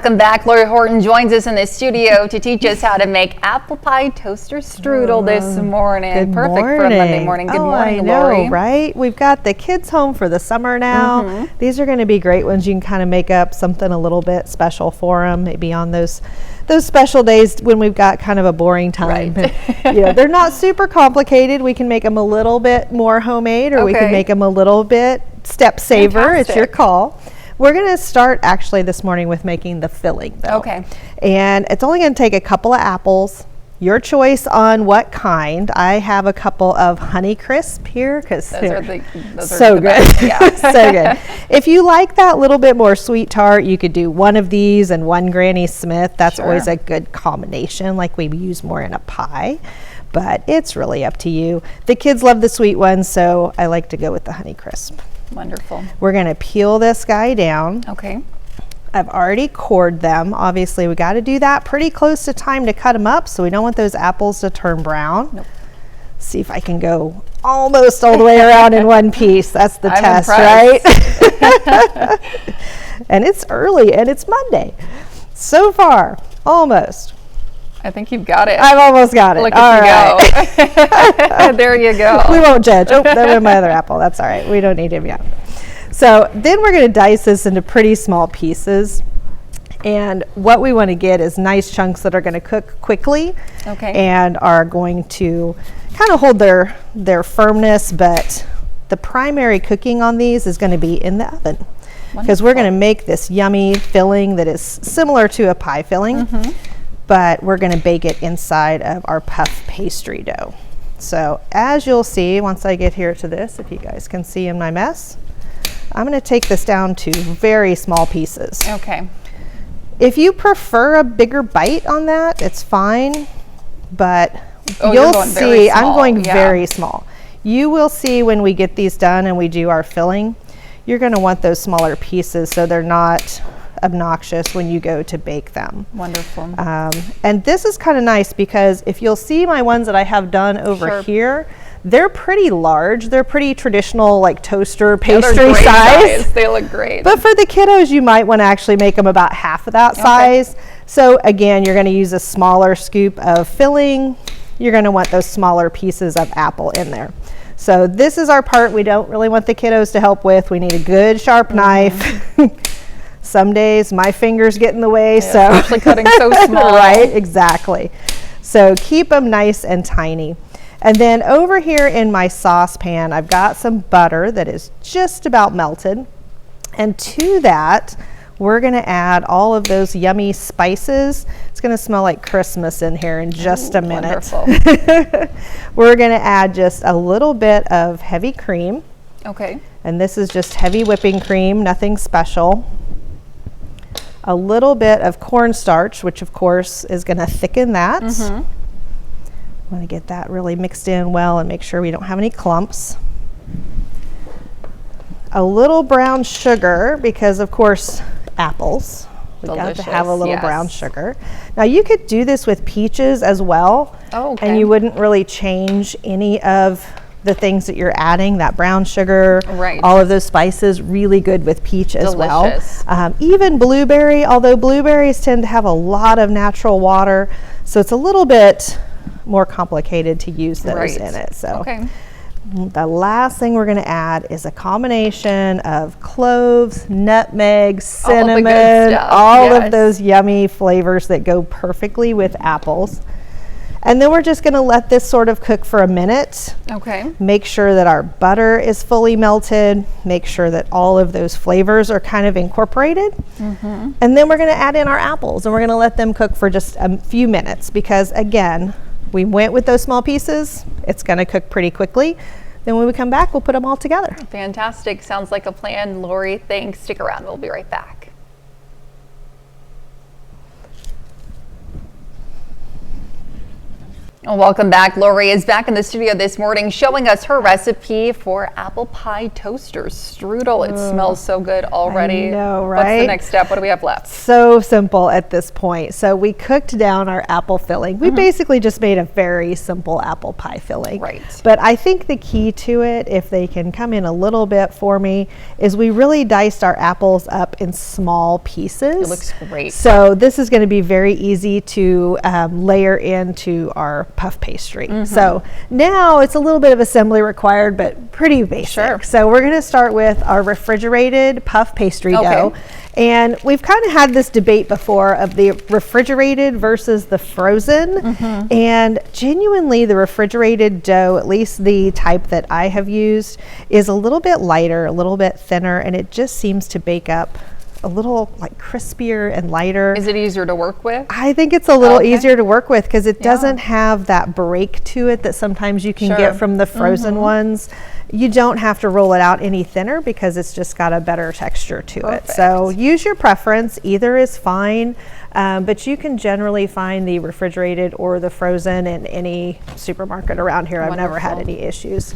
Welcome back. Lori Horton joins us in the studio to teach us how to make apple pie toaster strudel this morning. Good Perfect morning. for a Monday morning. Good morning, I know, Lori. right? We've got the kids home for the summer now. These are going to be great ones. You can kind of make up something a little bit special for them, maybe on those special days when we've got kind of a boring time. Right. They're not super complicated. We can make them a little bit more homemade, or we can make them a little bit step saver. Fantastic. It's your call. We're going to start actually this morning with making the filling though. Okay. And it's only going to take a couple of apples. Your choice on what kind. I have a couple of Honey Crisp here because they're so good. Yeah. So good. If you like that little bit more sweet tart, you could do one of these and one Granny Smith. That's always a good combination, like we use more in a pie. But it's really up to you. The kids love the sweet ones, so I like to go with the Honey Crisp. Wonderful. We're going to peel this guy down. Okay. I've already cored them. Obviously, we got to do that pretty close to time to cut them up, so we don't want those apples to turn brown. Nope. See if I can go almost all the way around in one piece. That's the test, right? And it's early and it's Monday. So far, almost. I think you've got it. I've almost got it. Look at you go. There you go. We won't judge. Oh, that went my other apple. That's all right. We don't need him yet. So then we're going to dice this into pretty small pieces. And what we want to get is nice chunks that are going to cook quickly and are going to kind of hold their firmness, but the primary cooking on these is going to be in the oven. Because we're going to make this yummy filling that is similar to a pie filling. But we're going to bake it inside of our puff pastry dough. So as you'll see, once I get here to this, if you guys can see in my mess, I'm going to take this down to very small pieces. Okay. If you prefer a bigger bite on that, it's fine, but you'll see I'm going very small. You will see when we get these done and we do our filling, you're going to want those smaller pieces so they're not obnoxious when you go to bake them. Wonderful. And this is kind of nice because if you'll see my ones that I have done over here, they're pretty large. They're pretty traditional, like toaster pastry size. They look great. But for the kiddos, you might want to actually make them about half of that size. So again, you're going to use a smaller scoop of filling. You're going to want those smaller pieces of apple in there. So this is our part we don't really want the kiddos to help with. We need a good sharp knife. Some days my fingers get in the way, so especially cutting so small. Right, exactly. So keep them nice and tiny. And then over here in my saucepan, I've got some butter that is just about melted. And to that, we're going to add all of those yummy spices. It's going to smell like Christmas in here in just a minute. Wonderful. We're going to add just a little bit of heavy cream. Okay. And this is just heavy whipping cream, nothing special. A little bit of cornstarch, which of course is going to thicken that. I'm going to get that really mixed in well and make sure we don't have any clumps. A little brown sugar, because of course apples. We've got to have a little brown sugar. Now you could do this with peaches as well, and you wouldn't really change any of the things that you're adding. That brown sugar, all of those spices, really good with peach as well. Even blueberry, although blueberries tend to have a lot of natural water, so it's a little bit more complicated to use those in it. So the last thing we're going to add is a combination of cloves, nutmeg, cinnamon, all of those yummy flavors that go perfectly with apples. And then we're just going to let this sort of cook for a minute. Make sure that our butter is fully melted. Make sure that all of those flavors are kind of incorporated. And then we're going to add in our apples and we're going to let them cook for just a few minutes because again, we went with those small pieces. It's going to cook pretty quickly. Then when we come back, we'll put them all together. Fantastic. Sounds like a plan, Lori. Thanks. Stick around. We'll be right back. Well, welcome back. Lori is back in the studio this morning showing us her recipe for apple pie toaster strudel. It smells so good already. I know, right? What's the next step? What do we have left? So simple at this point. So we cooked down our apple filling. We basically just made a very simple apple pie filling. Right. But I think the key to it, if they can come in a little bit for me, is we really diced our apples up in small pieces. It looks great. So this is going to be very easy to layer into our puff pastry. So now it's a little bit of assembly required, but pretty basic. Sure. So we're going to start with our refrigerated puff pastry dough. And we've kind of had this debate before of the refrigerated versus the frozen. And genuinely the refrigerated dough, at least the type that I have used, is a little bit lighter, a little bit thinner, and it just seems to bake up a little like crispier and lighter. Is it easier to work with? I think it's a little easier to work with because it doesn't have that break to it that sometimes you can get from the frozen ones. You don't have to roll it out any thinner because it's just got a better texture to it. So use your preference. Either is fine, but you can generally find the refrigerated or the frozen in any supermarket around here. I've never had any issues.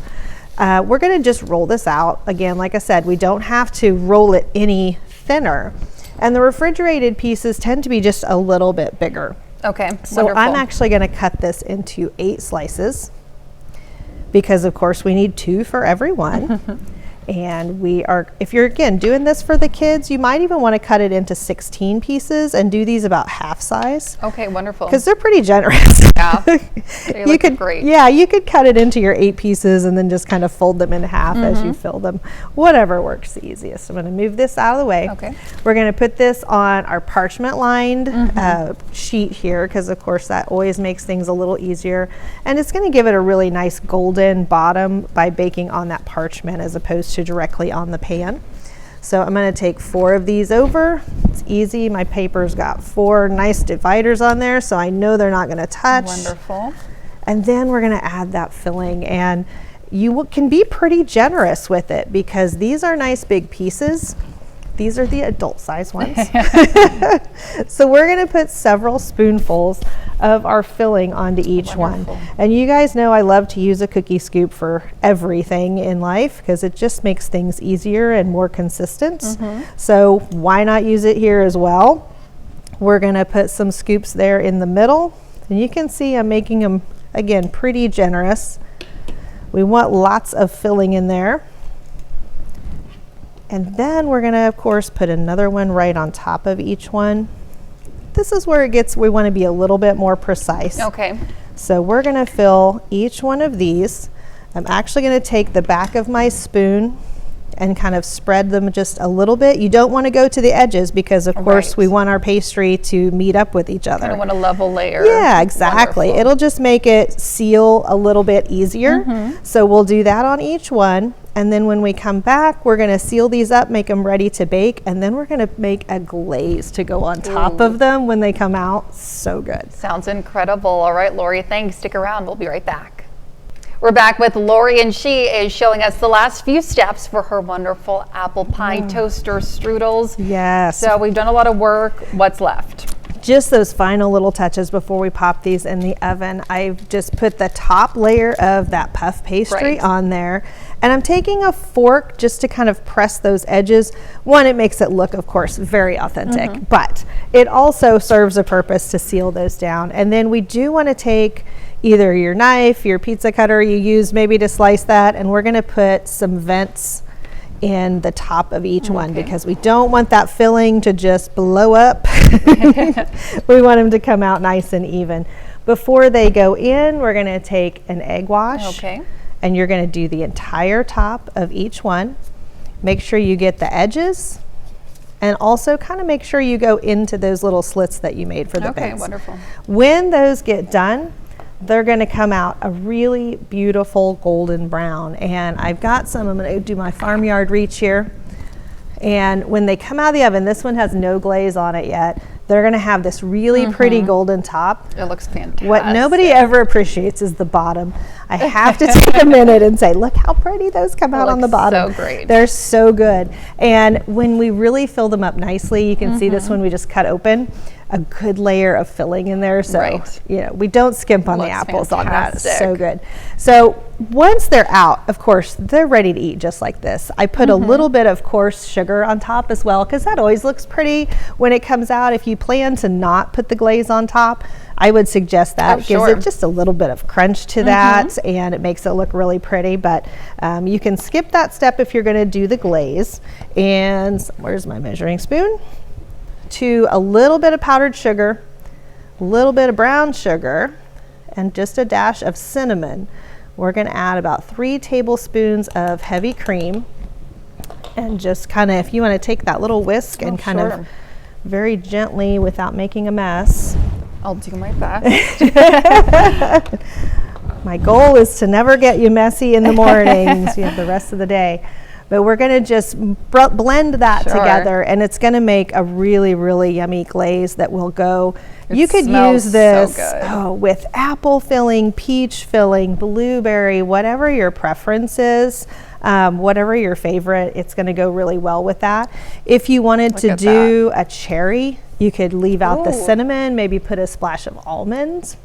We're going to just roll this out. Again, like I said, we don't have to roll it any thinner, and the refrigerated pieces tend to be just a little bit bigger. Okay, so I'm actually going to cut this into 8 slices because of course we need 2 for every one. And we are, if you're again doing this for the kids, you might even want to cut it into 16 pieces and do these about half size. Okay, wonderful. Because they're pretty generous. Yeah, they look great. Yeah, you could cut it into your 8 pieces and then just kind of fold them in half as you fill them. Whatever works the easiest. I'm going to move this out of the way. Okay. We're going to put this on our parchment lined sheet here because of course that always makes things a little easier. And it's going to give it a really nice golden bottom by baking on that parchment as opposed to directly on the pan. So I'm going to take 4 of these over. It's easy. My paper's got 4 nice dividers on there, so I know they're not going to touch. Wonderful. And then we're going to add that filling, and you can be pretty generous with it because these are nice big pieces. These are the adult size ones. So we're going to put several spoonfuls of our filling onto each one. And you guys know I love to use a cookie scoop for everything in life because it just makes things easier and more consistent. So why not use it here as well? We're going to put some scoops there in the middle. And you can see I'm making them, again, pretty generous. We want lots of filling in there. And then we're going to, of course, put another one right on top of each one. This is where it gets, we want to be a little bit more precise. Okay. So we're going to fill each one of these. I'm actually going to take the back of my spoon and kind of spread them just a little bit. You don't want to go to the edges because, of course, we want our pastry to meet up with each other. I want a level layer. Yeah, exactly. It'll just make it seal a little bit easier. So we'll do that on each one. And then when we come back, we're going to seal these up, make them ready to bake, and then we're going to make a glaze to go on top of them when they come out. So good. Sounds incredible. All right, Lori, thanks. Stick around. We'll be right back. We're back with Lori, and she is showing us the last few steps for her wonderful apple pie toaster strudels. Yes. So we've done a lot of work. What's left? Just those final little touches before we pop these in the oven. I've just put the top layer of that puff pastry on there. And I'm taking a fork just to kind of press those edges. One, it makes it look, of course, very authentic, but it also serves a purpose to seal those down. And then we do want to take either your knife, your pizza cutter you use maybe to slice that, and we're going to put some vents in the top of each one because we don't want that filling to just blow up. We want them to come out nice and even. Before they go in, we're going to take an egg wash. And you're going to do the entire top of each one. Make sure you get the edges and also kind of make sure you go into those little slits that you made for the bits. Wonderful. When those get done, they're going to come out a really beautiful golden brown. And I've got some, I'm going to do my farmyard reach here. And when they come out of the oven, this one has no glaze on it yet. They're going to have this really pretty golden top. It looks fantastic. What nobody ever appreciates is the bottom. I have to take a minute and say, look how pretty those come out on the bottom. So great. They're so good. And when we really fill them up nicely, you can see this one we just cut open. a good layer of filling in there. So, you know, we don't skimp on the apples on that. It's so good. So once they're out, of course, they're ready to eat just like this. I put a little bit of coarse sugar on top as well, because that always looks pretty when it comes out. If you plan to not put the glaze on top, I would suggest that. It gives it just a little bit of crunch to that, and it makes it look really pretty. But you can skip that step if you're going to do the glaze. And where's my measuring spoon? To a little bit of powdered sugar, a little bit of brown sugar, and just a dash of cinnamon. We're going to add about 3 tablespoons of heavy cream, and just kind of, if you want to take that little whisk and kind of very gently, without making a mess. I'll do my best. My goal is to never get you messy in the mornings. You have the rest of the day. But we're going to just blend that together, and it's going to make a really, really yummy glaze that will go. You could use this with apple filling, peach filling, blueberry, whatever your preference is, whatever your favorite. It's going to go really well with that. If you wanted to do a cherry, you could leave out the cinnamon, maybe put a splash of almonds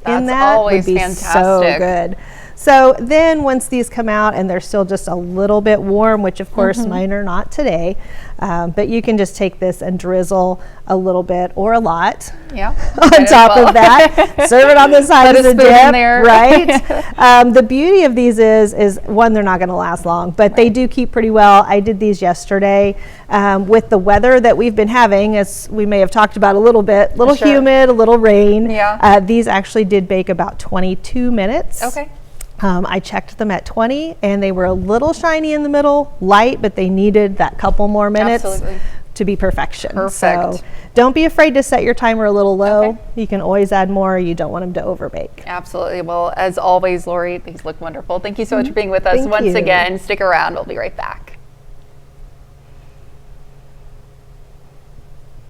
in that. Always would be so good. So then once these come out and they're still just a little bit warm, which of course mine are not today, but you can just take this and drizzle a little bit or a lot on top of that. Serve it on the side of the dip, right? The beauty of these is one, they're not going to last long, but they do keep pretty well. I did these yesterday with the weather that we've been having, as we may have talked about a little bit, humid, a little rain. These actually did bake about 22 minutes. I checked them at 20, and they were a little shiny in the middle, light, but they needed that couple more minutes to be perfection. So don't be afraid to set your timer a little low. You can always add more. You don't want them to overbake. Absolutely. Well, as always, Lori, these look wonderful. Thank you so much for being with us once again. Stick around. We'll be right back.